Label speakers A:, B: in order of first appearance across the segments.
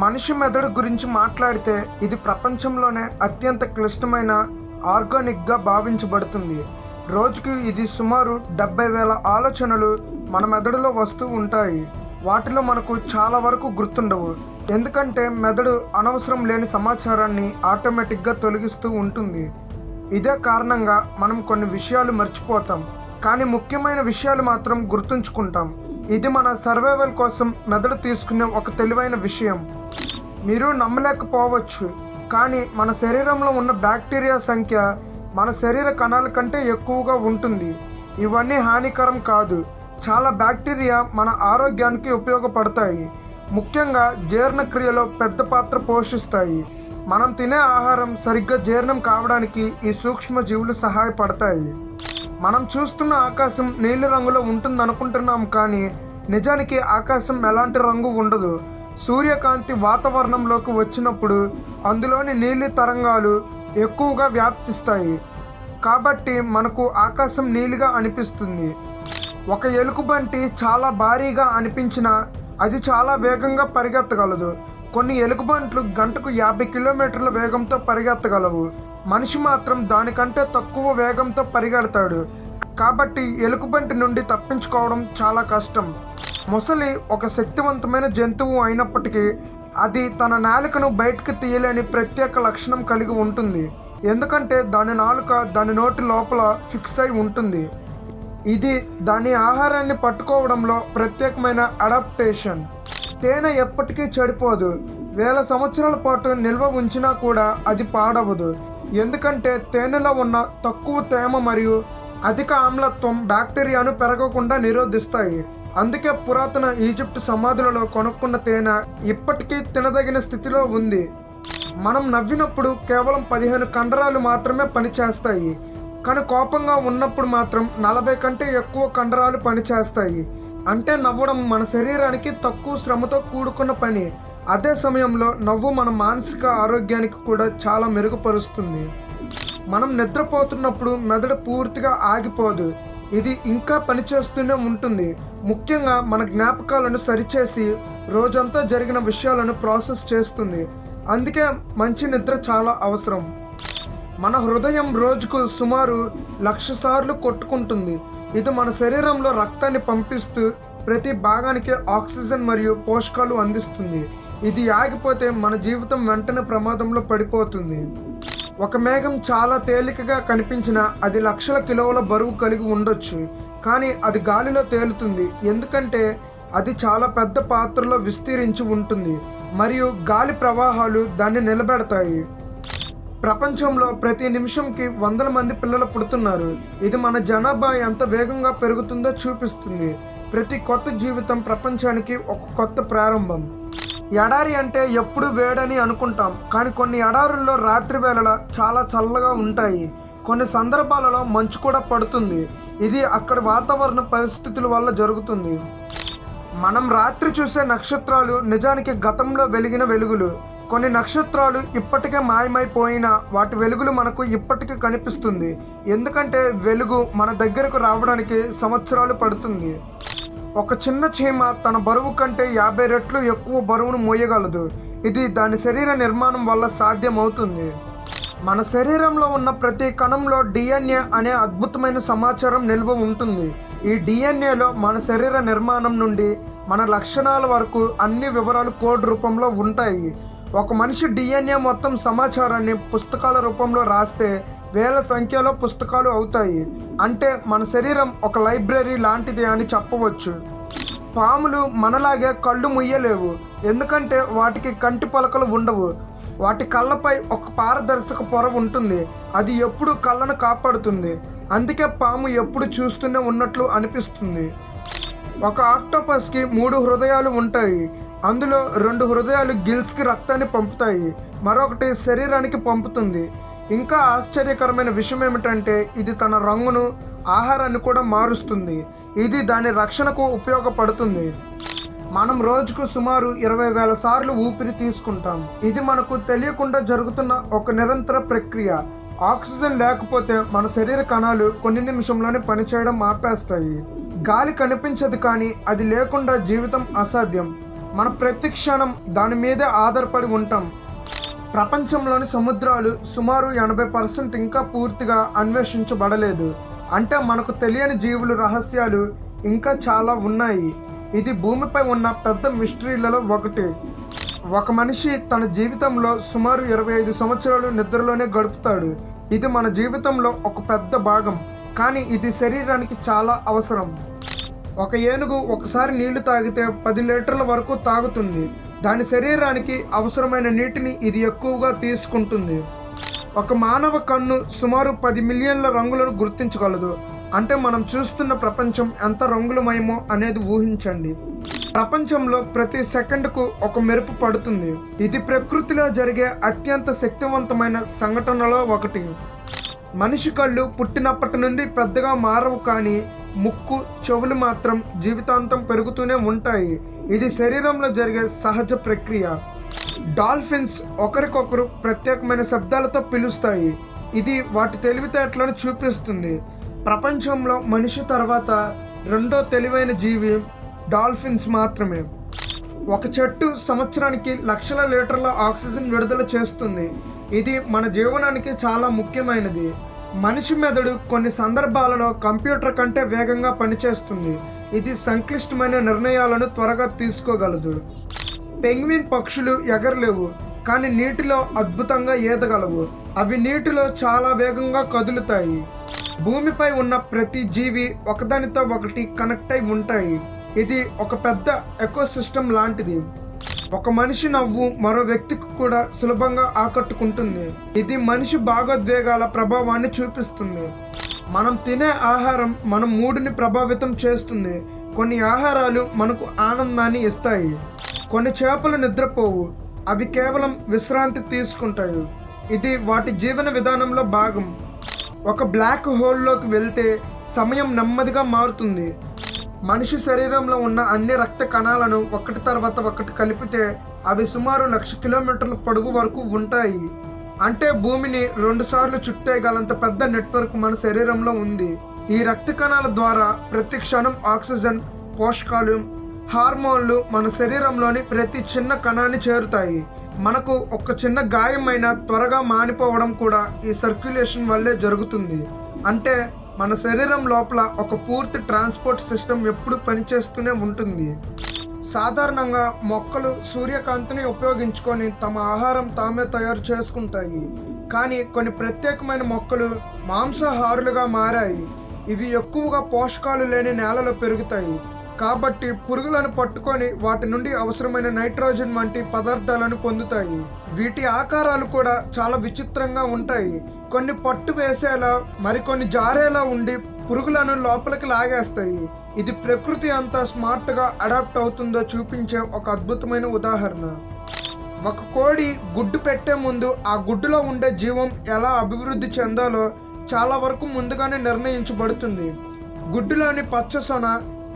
A: మనిషి మెదడు గురించి మాట్లాడితే ఇది ప్రపంచంలోనే అత్యంత క్లిష్టమైన ఆర్గానిక్గా భావించబడుతుంది. రోజుకి ఇది సుమారు 70,000 ఆలోచనలు మన మెదడులో వస్తూ ఉంటాయి. వాటిలో మనకు చాలా వరకు గుర్తుండవు. ఎందుకంటే మెదడు అనవసరం లేని సమాచారాన్ని ఆటోమేటిక్గా తొలగిస్తూ ఉంటుంది. ఇదే కారణంగా మనం కొన్ని విషయాలు మర్చిపోతాం, కానీ ముఖ్యమైన విషయాలు మాత్రం గుర్తుంచుకుంటాం. ఇది మన సర్వైవల్ కోసం మెదడు తీసుకునే ఒక తెలివైన విషయం. మీరు నమ్మలేకపోవచ్చు, కానీ మన శరీరంలో ఉన్న బ్యాక్టీరియా సంఖ్య మన శరీర కణాల కంటే ఎక్కువగా ఉంటుంది. ఇవన్నీ హానికరం కాదు. చాలా బ్యాక్టీరియా మన ఆరోగ్యానికి ఉపయోగపడతాయి. ముఖ్యంగా జీర్ణక్రియలో పెద్ద పాత్ర పోషిస్తాయి. మనం తినే ఆహారం సరిగ్గా జీర్ణం కావడానికి ఈ సూక్ష్మజీవులు సహాయపడతాయి. మనం చూస్తున్న ఆకాశం నీలి రంగులో ఉంటుందనుకుంటున్నాం, కానీ నిజానికి ఆకాశం ఎలాంటి రంగు ఉండదు. సూర్యకాంతి వాతావరణంలోకి వచ్చినప్పుడు అందులోని నీలి తరంగాలు ఎక్కువగా వ్యాప్తిస్తాయి, కాబట్టి మనకు ఆకాశం నీలిగా అనిపిస్తుంది. ఒక ఎలుగుబంటి చాలా భారీగా అనిపించినా అది చాలా వేగంగా పరిగెత్తగలదు. కొన్ని ఎలుగుబంట్లు గంటకు 50 కిలోమీటర్ల వేగంతో పరిగెత్తగలవు. మనిషి మాత్రం దానికంటే తక్కువ వేగంతో పరిగెడతాడు, కాబట్టి ఎలుగుబంటి నుండి తప్పించుకోవడం చాలా కష్టం. మొసలి ఒక శక్తివంతమైన జంతువు అయినప్పటికీ అది తన నాలుకను బయటకు తీయలేని ప్రత్యేక లక్షణం కలిగి ఉంటుంది. ఎందుకంటే దాని నాలుక దాని నోటి లోపల ఫిక్స్ అయి ఉంటుంది. ఇది దాని ఆహారాన్ని పట్టుకోవడంలో ప్రత్యేకమైన అడాప్టేషన్. తేనె ఎప్పటికీ చెడిపోదు. వేల సంవత్సరాల పాటు నిల్వ ఉంచినా కూడా అది పాడవదు. ఎందుకంటే తేనెలో ఉన్న తక్కువ తేమ మరియు అధిక ఆమ్లత్వం బ్యాక్టీరియాను పెరగకుండా నిరోధిస్తాయి. అందుకే పురాతన ఈజిప్ట్ సమాధులలో కొనుక్కున్న తేనె ఇప్పటికీ తినదగిన స్థితిలో ఉంది. మనం నవ్వినప్పుడు కేవలం 15 కండరాలు మాత్రమే పనిచేస్తాయి, కానీ కోపంగా ఉన్నప్పుడు మాత్రం 40 కంటే ఎక్కువ కండరాలు పనిచేస్తాయి. అంటే నవ్వడం మన శరీరానికి తక్కువ శ్రమతో కూడుకున్న పని. అదే సమయంలో నవ్వు మన మానసిక ఆరోగ్యానికి కూడా చాలా మెరుగుపరుస్తుంది. మనం నిద్రపోతున్నప్పుడు మెదడు పూర్తిగా ఆగిపోదు. ఇది ఇంకా పనిచేస్తూనే ఉంటుంది. ముఖ్యంగా మన జ్ఞాపకాలను సరిచేసి రోజంతా జరిగిన విషయాలను ప్రాసెస్ చేస్తుంది. అందుకే మంచి నిద్ర చాలా అవసరం. మన హృదయం రోజుకు సుమారు 1,00,000 సార్లు కొట్టుకుంటుంది. ఇది మన శరీరంలో రక్తాన్ని పంపిస్తూ ప్రతి భాగానికి ఆక్సిజన్ మరియు పోషకాలు అందిస్తుంది. ఇది ఆగిపోతే మన జీవితం వెంటనే ప్రమాదంలో పడిపోతుంది. ఒక మేఘం చాలా తేలికగా కనిపించినా అది లక్షల కిలోల బరువు కలిగి ఉండొచ్చు, కానీ అది గాలిలో తేలుతుంది. ఎందుకంటే అది చాలా పెద్ద పాత్రలో విస్తరించి ఉంటుంది మరియు గాలి ప్రవాహాలు దాన్ని నిలబెడతాయి. ప్రపంచంలో ప్రతి నిమిషంకి 100 మంది పిల్లలు పుడుతున్నారు. ఇది మన జనాభా ఎంత వేగంగా పెరుగుతుందో చూపిస్తుంది. ప్రతి కొత్త జీవితం ప్రపంచానికి ఒక కొత్త ప్రారంభం. ఎడారి అంటే ఎప్పుడు వేడని అనుకుంటాం, కానీ కొన్ని ఎడారుల్లో రాత్రి వేళల చాలా చల్లగా ఉంటాయి. కొన్ని సందర్భాలలో మంచు కూడా పడుతుంది. ఇది అక్కడి వాతావరణ పరిస్థితుల వల్ల జరుగుతుంది. మనం రాత్రి చూసే నక్షత్రాలు నిజానికి గతంలో వెలిగిన వెలుగులు. కొన్ని నక్షత్రాలు ఇప్పటికే మాయమైపోయినా వాటి వెలుగులు మనకు ఇప్పటికీ కనిపిస్తుంది. ఎందుకంటే వెలుగు మన దగ్గరకు రావడానికి సంవత్సరాలు పడుతుంది. ఒక చిన్న చీమ తన బరువు కంటే 50 రెట్లు ఎక్కువ బరువును మోయగలదు. ఇది దాని శరీర నిర్మాణం వల్ల సాధ్యమవుతుంది. మన శరీరంలో ఉన్న ప్రతి కణంలో DNA అనే అద్భుతమైన సమాచారం నిల్వ ఉంటుంది. ఈ DNAలో మన శరీర నిర్మాణం నుండి మన లక్షణాల వరకు అన్ని వివరాలు కోడ్ రూపంలో ఉంటాయి. ఒక మనిషి DNA మొత్తం సమాచారాన్ని పుస్తకాల రూపంలో రాస్తే వేల సంఖ్యలో పుస్తకాలు అవుతాయి. అంటే మన శరీరం ఒక లైబ్రరీ లాంటిది అని చెప్పవచ్చు. పాములు మనలాగే కళ్ళు ముయ్యలేవు, ఎందుకంటే వాటికి కంటి పలకలు ఉండవు. వాటి కళ్ళపై ఒక పారదర్శక పొర ఉంటుంది. అది ఎప్పుడు కళ్ళను కాపాడుతుంది. అందుకే పాము ఎప్పుడు చూస్తూనే ఉన్నట్లు అనిపిస్తుంది. ఒక ఆక్టోపస్కి 3 హృదయాలు ఉంటాయి. అందులో 2 హృదయాలు గిల్స్కి రక్తాన్ని పంపుతాయి, మరొకటి శరీరానికి పంపుతుంది. ఇంకా ఆశ్చర్యకరమైన విషయం ఏమిటంటే ఇది తన రంగును, ఆహారాన్ని కూడా మారుస్తుంది. ఇది దాని రక్షణకు ఉపయోగపడుతుంది. మనం రోజుకు సుమారు 20,000 సార్లు ఊపిరి తీసుకుంటాం. ఇది మనకు తెలియకుండా జరుగుతున్న ఒక నిరంతర ప్రక్రియ. ఆక్సిజన్ లేకపోతే మన శరీర కణాలు కొన్ని నిమిషంలోనే పనిచేయడం ఆపేస్తాయి. గాలి కనిపించదు, కానీ అది లేకుండా జీవితం అసాధ్యం. మన ప్రతి క్షణం దాని మీదే ఆధారపడి ఉంటాం. ప్రపంచంలోని సముద్రాలు సుమారు 80% ఇంకా పూర్తిగా అన్వేషించబడలేదు. అంటే మనకు తెలియని జీవులు రహస్యాలు ఇంకా చాలా ఉన్నాయి. ఇది భూమిపై ఉన్న పెద్ద మిస్టరీలలో ఒకటి. ఒక మనిషి తన జీవితంలో సుమారు 25 సంవత్సరాలు నిద్రలోనే గడుపుతాడు. ఇది మన జీవితంలో ఒక పెద్ద భాగం, కానీ ఇది శరీరానికి చాలా అవసరం. ఒక ఏనుగు ఒకసారి నీళ్లు తాగితే 10 లీటర్ల వరకు తాగుతుంది. దాని శరీరానికి అవసరమైన నీటిని ఇది ఎక్కువగా తీసుకుంటుంది. ఒక మానవ కన్ను సుమారు 10 మిలియన్ల రంగులను గుర్తించగలదు. అంటే మనం చూస్తున్న ప్రపంచం ఎంత రంగులమయమో అనేది ఊహించండి. ప్రపంచంలో ప్రతి సెకండ్కు ఒక మెరుపు పడుతుంది. ఇది ప్రకృతిలో జరిగే అత్యంత శక్తివంతమైన సంఘటనలో ఒకటి. మనిషి కళ్ళు పుట్టినప్పటి నుండి పెద్దగా మారవు, కానీ ముక్కు, చెవులు మాత్రం జీవితాంతం పెరుగుతూనే ఉంటాయి. ఇది శరీరంలో జరిగే సహజ ప్రక్రియ. డాల్ఫిన్స్ ఒకరికొకరు ప్రత్యేకమైన శబ్దాలతో పిలుస్తాయి. ఇది వాటి తెలివితేటలను చూపిస్తుంది. ప్రపంచంలో మనిషి తర్వాత రెండో తెలివైన జీవి డాల్ఫిన్స్ మాత్రమే. ఒక చెట్టు సంవత్సరానికి లక్షల లీటర్ల ఆక్సిజన్ విడుదల చేస్తుంది. ఇది మన జీవనానికి చాలా ముఖ్యమైనది. మనిషి మెదడు కొన్ని సందర్భాలలో కంప్యూటర్ కంటే వేగంగా పనిచేస్తుంది. ఇది సంక్లిష్టమైన నిర్ణయాలను త్వరగా తీసుకోగలదు. పెంగ్విన్ పక్షులు ఎగరలేవు, కానీ నీటిలో అద్భుతంగా ఈదగలవు. అవి నీటిలో చాలా వేగంగా కదులుతాయి. భూమిపై ఉన్న ప్రతి జీవి ఒకదానితో ఒకటి కనెక్ట్ అయి ఉంటాయి. ఇది ఒక పెద్ద ఎకోసిస్టమ్ లాంటిది. ఒక మనిషి నవ్వు మరో వ్యక్తికి కూడా సులభంగా ఆకట్టుకుంటుంది. ఇది మనిషి భావోద్వేగాల ప్రభావాన్ని చూపిస్తుంది. మనం తినే ఆహారం మన మూడుని ప్రభావితం చేస్తుంది. కొన్ని ఆహారాలు మనకు ఆనందాన్ని ఇస్తాయి. కొన్ని చేపలు నిద్రపోవు, అవి కేవలం విశ్రాంతి తీసుకుంటాయి. ఇది వాటి జీవన విధానంలో భాగం. ఒక బ్లాక్ హోల్లోకి వెళ్తే సమయం నెమ్మదిగా మారుతుంది. మనిషి శరీరంలో ఉన్న అన్ని రక్త కణాలను ఒకటి తర్వాత ఒకటి కలిపితే అవి సుమారు 1,00,000 కిలోమీటర్ల పొడవు వరకు ఉంటాయి. అంటే భూమిని 2 సార్లు చుట్టేయగలంత పెద్ద నెట్వర్క్ మన శరీరంలో ఉంది. ఈ రక్త కణాల ద్వారా ప్రతి క్షణం ఆక్సిజన్, పోషకాలు, హార్మోన్లు మన శరీరంలోని ప్రతి చిన్న కణాన్ని చేరుతాయి. మనకు ఒక చిన్న గాయమైన త్వరగా మానిపోవడం కూడా ఈ సర్క్యులేషన్ వల్లే జరుగుతుంది. అంటే మన శరీరం లోపల ఒక పూర్తి ట్రాన్స్పోర్ట్ సిస్టమ్ ఎప్పుడు పనిచేస్తూనే ఉంటుంది. సాధారణంగా మొక్కలు సూర్యకాంతిని ఉపయోగించుకొని తమ ఆహారం తామే తయారు చేసుకుంటాయి. కానీ కొన్ని ప్రత్యేకమైన మొక్కలు మాంసాహారులుగా మారాయి. ఇవి ఎక్కువగా పోషకాలు లేని నేలలో పెరుగుతాయి. కాబట్టి పురుగులను పట్టుకొని వాటి నుండి అవసరమైన నైట్రోజన్ వంటి పదార్థాలను పొందుతాయి. వీటి ఆకారాలు కూడా చాలా విచిత్రంగా ఉంటాయి. కొన్ని పట్టు వేసేలా, మరికొన్ని జారేలా ఉండి పురుగులను లోపలికి లాగేస్తాయి. ఇది ప్రకృతి అంత స్మార్ట్గా అడాప్ట్ అవుతుందో చూపించే ఒక అద్భుతమైన ఉదాహరణ. ఒక కోడి గుడ్డు పెట్టే ముందు ఆ గుడ్డులో ఉండే జీవం ఎలా అభివృద్ధి చెందాలో చాలా వరకు ముందుగానే నిర్ణయించబడుతుంది. గుడ్డులోని పచ్చ సొన,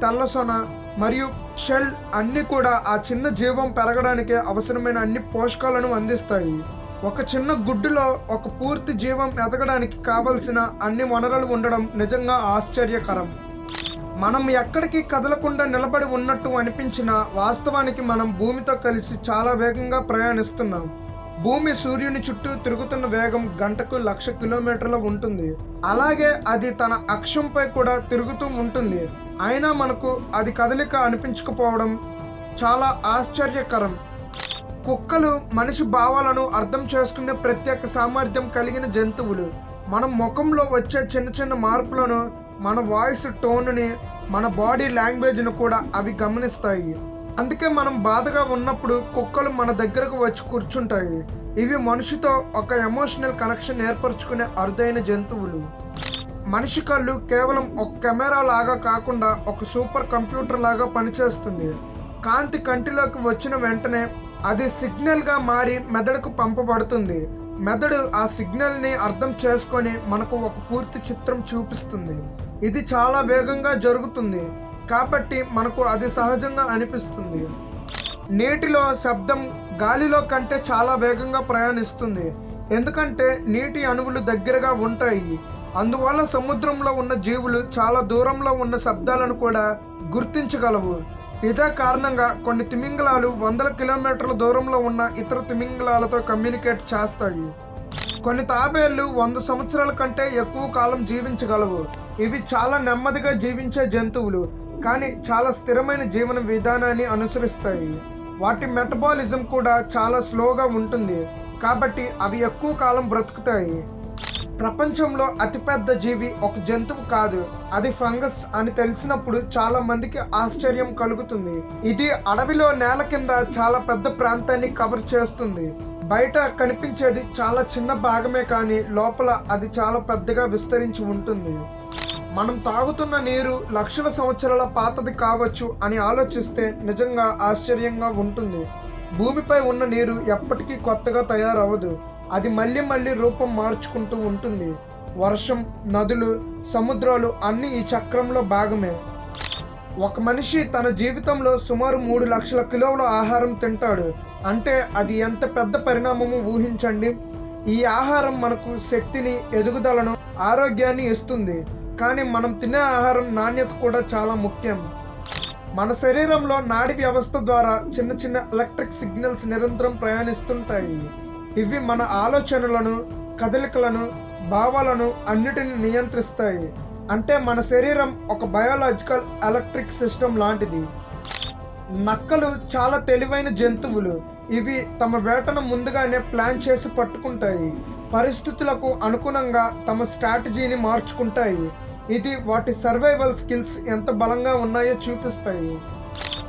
A: తెల్ల సొన మరియు షెల్ అన్నీ కూడా ఆ చిన్న జీవం పెరగడానికి అవసరమైన అన్ని పోషకాలను అందిస్తాయి. ఒక చిన్న గుడ్డులో ఒక పూర్తి జీవం ఎదగడానికి కావలసిన అన్ని వనరులు ఉండడం నిజంగా ఆశ్చర్యకరం. మనం ఎక్కడికి కదలకుండా నిలబడి ఉన్నట్టు అనిపించినా వాస్తవానికి మనం భూమితో కలిసి చాలా వేగంగా ప్రయాణిస్తున్నాం. భూమి సూర్యుని చుట్టూ తిరుగుతున్న వేగం గంటకు 1,00,000 కిలోమీటర్ల ఉంటుంది. అలాగే అది తన అక్షంపై కూడా తిరుగుతూ ఉంటుంది. అయినా మనకు అది కదలిక అనిపించకపోవడం చాలా ఆశ్చర్యకరం. కుక్కలు మనిషి భావాలను అర్థం చేసుకునే ప్రత్యేక సామర్థ్యం కలిగిన జంతువులు. మన ముఖంలో వచ్చే చిన్న చిన్న మార్పులను, మన వాయిస్ టోన్ని, మన బాడీ లాంగ్వేజ్ను కూడా అవి గమనిస్తాయి. అందుకే మనం బాధగా ఉన్నప్పుడు కుక్కలు మన దగ్గరకు వచ్చి కూర్చుంటాయి. ఇవి మనిషితో ఒక ఎమోషనల్ కనెక్షన్ ఏర్పరచుకునే అరుదైన జంతువులు. మనిషి కళ్ళు కేవలం ఒక కెమెరా లాగా కాకుండా ఒక సూపర్ కంప్యూటర్ లాగా పనిచేస్తుంది. కాంతి కంటిలోకి వచ్చిన వెంటనే అది సిగ్నల్గా మారి మెదడుకు పంపబడుతుంది. మెదడు ఆ సిగ్నల్ని అర్థం చేసుకొని మనకు ఒక పూర్తి చిత్రం చూపిస్తుంది. ఇది చాలా వేగంగా జరుగుతుంది కాబట్టి మనకు అది సహజంగా అనిపిస్తుంది. నీటిలో శబ్దం గాలిలో కంటే చాలా వేగంగా ప్రయాణిస్తుంది, ఎందుకంటే నీటి అణువులు దగ్గరగా ఉంటాయి. అందువల్ల సముద్రంలో ఉన్న జీవులు చాలా దూరంలో ఉన్న శబ్దాలను కూడా గుర్తించగలవు. ఇదే కారణంగా కొన్ని తిమింగలాలు వందల కిలోమీటర్ల దూరంలో ఉన్న ఇతర తిమింగలాలతో కమ్యూనికేట్ చేస్తాయి. కొన్ని తాబేళ్లు 100 సంవత్సరాల కంటే ఎక్కువ కాలం జీవించగలవు. ఇవి చాలా నెమ్మదిగా జీవించే జంతువులు, కానీ చాలా స్థిరమైన జీవన విధానాన్ని అనుసరిస్తాయి. వాటి మెటబాలిజం కూడా చాలా స్లోగా ఉంటుంది, కాబట్టి అవి ఎక్కువ కాలం బ్రతుకుతాయి. ప్రపంచంలో అతిపెద్ద జీవి ఒక జంతువు కాదు, అది ఫంగస్ అని తెలిసినప్పుడు చాలా మందికి ఆశ్చర్యం కలుగుతుంది. ఇది అడవిలో నేల కింద చాలా పెద్ద ప్రాంతాన్ని కవర్ చేస్తుంది. బయట కనిపించేది చాలా చిన్న భాగమే, కానీ లోపల అది చాలా పెద్దగా విస్తరించి ఉంటుంది. మనం తాగుతున్న నీరు లక్షల సంవత్సరాల పాతది కావచ్చు అని ఆలోచిస్తే నిజంగా ఆశ్చర్యంగా ఉంటుంది. భూమిపై ఉన్న నీరు ఎప్పటికీ కొత్తగా తయారవ్వదు, అది మళ్ళీ మళ్ళీ రూపం మార్చుకుంటూ ఉంటుంది. వర్షం, నదులు, సముద్రాలు అన్నీ ఈ చక్రంలో భాగమే. ఒక మనిషి తన జీవితంలో సుమారు 3 లక్షల కిలోల ఆహారం తింటాడు. అంటే అది ఎంత పెద్ద పరిణామమో ఊహించండి. ఈ ఆహారం మనకు శక్తిని, ఎదుగుదలను, ఆరోగ్యాన్ని ఇస్తుంది. కానీ మనం తినే ఆహారం నాణ్యత కూడా చాలా ముఖ్యం. మన శరీరంలో నాడీ వ్యవస్థ ద్వారా చిన్న చిన్న ఎలక్ట్రిక్ సిగ్నల్స్ నిరంతరం ప్రయాణిస్తుంటాయి. ఇవి మన ఆలోచనలను, కదలికలను, భావాలను అన్నిటిని నియంత్రిస్తాయి. అంటే మన శరీరం ఒక బయోలాజికల్ ఎలక్ట్రిక్ సిస్టమ్ లాంటిది. నక్కలు చాలా తెలివైన జంతువులు. ఇవి తమ వేటను ముందుగానే ప్లాన్ చేసి పట్టుకుంటాయి. పరిస్థితులకు అనుగుణంగా తమ స్ట్రాటజీని మార్చుకుంటాయి. ఇది వాటి సర్వైవల్ స్కిల్స్ ఎంత బలంగా ఉన్నాయో చూపిస్తాయి.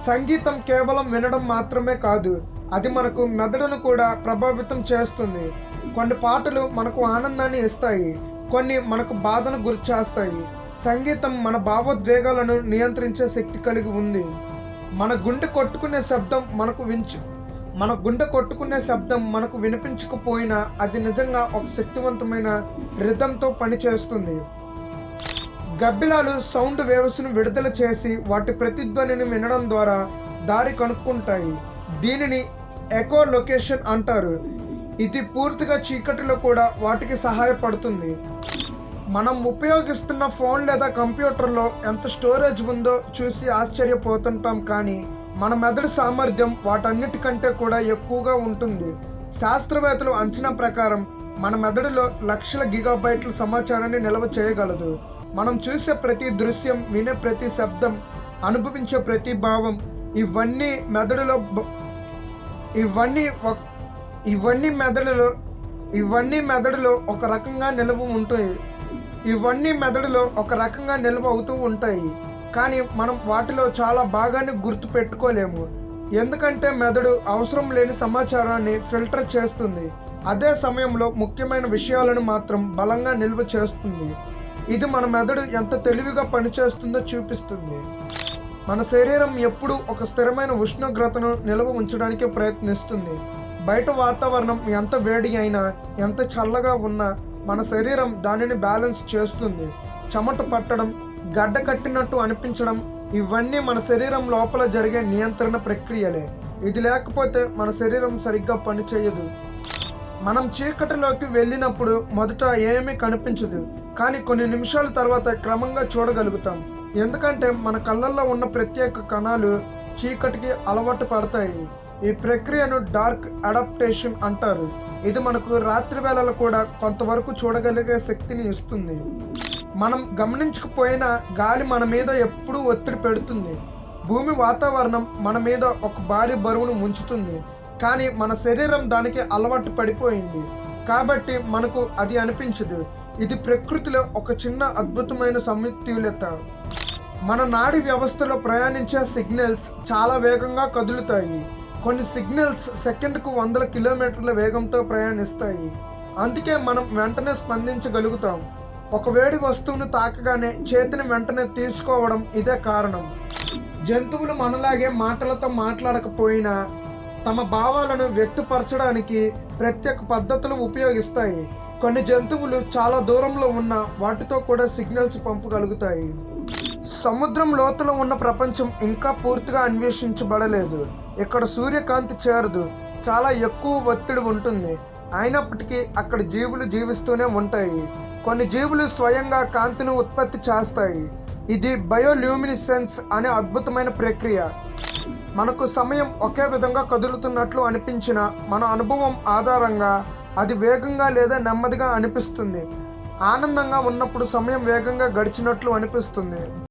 A: సంగీతం కేవలం వినడం మాత్రమే కాదు, అది మనకు మెదడును కూడా ప్రభావితం చేస్తుంది. కొన్ని పాటలు మనకు ఆనందాన్ని ఇస్తాయి, కొన్ని మనకు బాధను గురిచేస్తాయి. సంగీతం మన భావోద్వేగాలను నియంత్రించే శక్తి కలిగి ఉంది. మన గుండె కొట్టుకునే శబ్దం మనకు వినిపించకపోయినా అది నిజంగా ఒక శక్తివంతమైన రిథంతో పనిచేస్తుంది. గబ్బిలాలు సౌండ్ వేవ్స్ను విడుదల చేసి వాటి ప్రతిధ్వనిని వినడం ద్వారా దారి కనుక్కుంటాయి. దీనిని ఎకో లొకేషన్ అంటారు. ఇది పూర్తిగా చీకటిలో కూడా వాటికి సహాయపడుతుంది. మనం ఉపయోగిస్తున్న ఫోన్ లేదా కంప్యూటర్లో ఎంత స్టోరేజ్ ఉందో చూసి ఆశ్చర్యపోతుంటాం, కానీ మన మెదడు సామర్థ్యం వాటన్నిటికంటే కూడా ఎక్కువగా ఉంటుంది. శాస్త్రవేత్తలు అంచనా ప్రకారం మన మెదడులో లక్షల గిగాబైట్ల సమాచారాన్ని నిల్వ చేయగలదు. మనం చూసే ప్రతి దృశ్యం, వినే ప్రతి శబ్దం, అనుభవించే ప్రతి భావం ఇవన్నీ మెదడులో ఒక రకంగా నిల్వ అవుతూ ఉంటాయి. కానీ మనం వాటిలో చాలా భాగాన్ని గుర్తు పెట్టుకోలేము, ఎందుకంటే మెదడు అవసరం లేని సమాచారాన్ని ఫిల్టర్ చేస్తుంది. అదే సమయంలో ముఖ్యమైన విషయాలను మాత్రం బలంగా నిల్వ చేస్తుంది. ఇది మన మెదడు ఎంత తెలివిగా పనిచేస్తుందో చూపిస్తుంది. మన శరీరం ఎప్పుడూ ఒక స్థిరమైన ఉష్ణోగ్రతను నిల్వ ఉంచడానికి ప్రయత్నిస్తుంది. బయట వాతావరణం ఎంత వేడి అయినా, ఎంత చల్లగా ఉన్నా మన శరీరం దానిని బ్యాలెన్స్ చేస్తుంది. చెమట పట్టడం, గడ్డ కట్టినట్టు అనిపించడం ఇవన్నీ మన శరీరం లోపల జరిగే నియంత్రణ ప్రక్రియలే. ఇది లేకపోతే మన శరీరం సరిగ్గా పనిచేయదు. మనం చీకటిలోకి వెళ్ళినప్పుడు మొదట ఏమీ కనిపించదు, కానీ కొన్ని నిమిషాల తర్వాత క్రమంగా చూడగలుగుతాం. ఎందుకంటే మన కళ్ళల్లో ఉన్న ప్రత్యేక కణాలు చీకటికి అలవాటు పడతాయి. ఈ ప్రక్రియను డార్క్ అడాప్టేషన్ అంటారు. ఇది మనకు రాత్రి వేళలో కూడా కొంతవరకు చూడగలిగే శక్తిని ఇస్తుంది. మనం గమనించకపోయినా గాలి మన మీద ఎప్పుడూ ఒత్తిడి పెడుతుంది. భూమి వాతావరణం మన మీద ఒక భారీ బరువును ఉంచుతుంది, కానీ మన శరీరం దానికి అలవాటు పడిపోయింది, కాబట్టి మనకు అది అనిపించదు. ఇది ప్రకృతిలో ఒక చిన్న అద్భుతమైన సమతుల్యత. మన నాడీ వ్యవస్థలో ప్రయాణించే సిగ్నల్స్ చాలా వేగంగా కదులుతాయి. కొన్ని సిగ్నల్స్ సెకండ్కు 100 కిలోమీటర్ల వేగంతో ప్రయాణిస్తాయి. అందుకే మనం వెంటనే స్పందించగలుగుతాం. ఒక వేడి వస్తువును తాకగానే చేతిని వెంటనే తీసుకోవడం ఇదే కారణం. జంతువులు మనలాగే మాటలతో మాట్లాడకపోయినా తమ భావాలను వ్యక్తపరచడానికి ప్రత్యేక పద్ధతులు ఉపయోగిస్తాయి. కొన్ని జంతువులు చాలా దూరంలో ఉన్న వాటితో కూడా సిగ్నల్స్ పంపగలుగుతాయి. సముద్రం లోతులో ఉన్న ప్రపంచం ఇంకా పూర్తిగా అన్వేషించబడలేదు. ఇక్కడ సూర్యకాంతి చేరదు, చాలా ఎక్కువ ఒత్తిడి ఉంటుంది. అయినప్పటికీ అక్కడ జీవులు జీవిస్తూనే ఉంటాయి. కొన్ని జీవులు స్వయంగా కాంతిని ఉత్పత్తి చేస్తాయి. ఇది బయోల్యూమినిసెన్స్ అనే అద్భుతమైన ప్రక్రియ. మనకు సమయం ఒకే విధంగా కదులుతున్నట్లు అనిపించిన మన అనుభవం ఆధారంగా అది వేగంగా లేదా నెమ్మదిగా అనిపిస్తుంది. ఆనందంగా ఉన్నప్పుడు సమయం వేగంగా గడిచినట్లు అనిపిస్తుంది.